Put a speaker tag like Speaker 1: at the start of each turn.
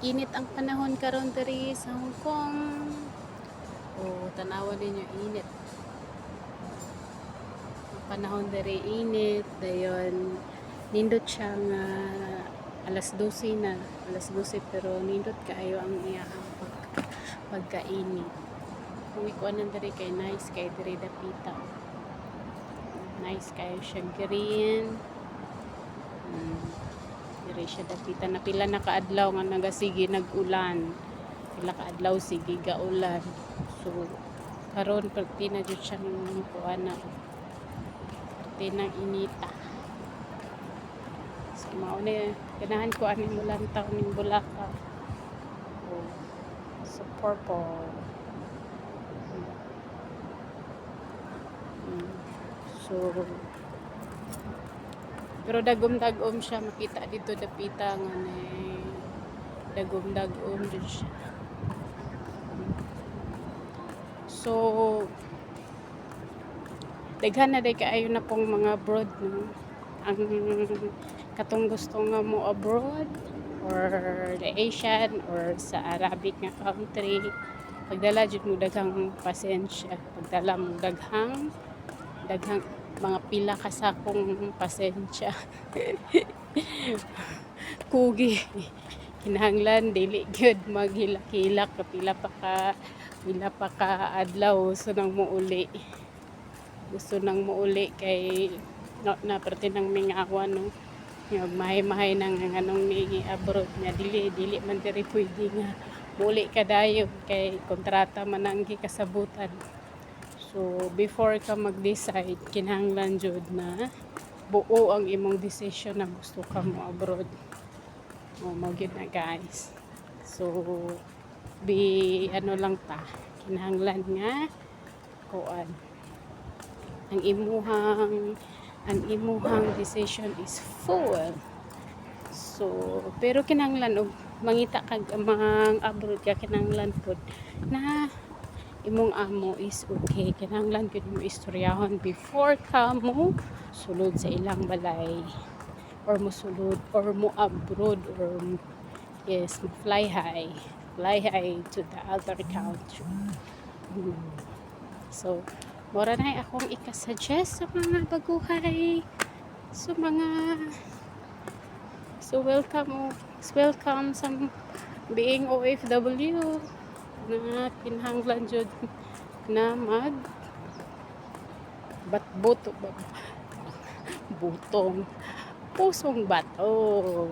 Speaker 1: Init ang panahon karon diri sa Hong Kong. Tanawa ninyo init. Ang panahon diri init, dayon nindot siya nga alas 12 na, alas 12 pero nindot kaayo ang iyang pagkainit. Kung ikuan diri kay nice kay diri dapita. Nice kayo siya green. Diri siya dapita na pila na kaadlaw nga nagasige nag-ulan. Pila kaadlaw sige gaulan. So karon perti na jud siyang kuan na. Perti nang inita. So mao ni ganahan ko ani mulantaw ning Bulacan. So purple. So pero dagom-dagom siya makita dito dapita nga ni dagom-dagom jud siya. So daghan na day kaayo na pong mga abroad no. Ang katong gusto nga mo abroad or the Asian or sa Arabic nga country, pagdala jud mo daghang pasensya, pagdala mo daghang mga pila ka sakong pasensya. Kugi kinahanglan dili gyud maghilak-hilak pila pa ka adlaw gusto nang muuli kay na perti nang mingawa no yung mahay nang anong ni abroad nga dili man diri pwede nga muuli ka dayon kay kontrata man ang gikasabutan. So before ka mag-decide kinahanglan jud na buo ang imong decision na gusto ka mo abroad. Mao gyud na guys. So ano lang ta kinahanglan nga kuan ang imuhang decision is full. So pero kinahanglan og mangita kag amang abroad ka kinahanglan pod na imong amo is okay. Kinahanglan gyud mo istoryahon before ka mo sulod sa ilang balay or mo sulod or mo abroad or yes, fly high to the other country. So mura na akong ikasuggest sa mga baguhay, so welcome sa being OFW na kinahanglan jud na butong pusong bato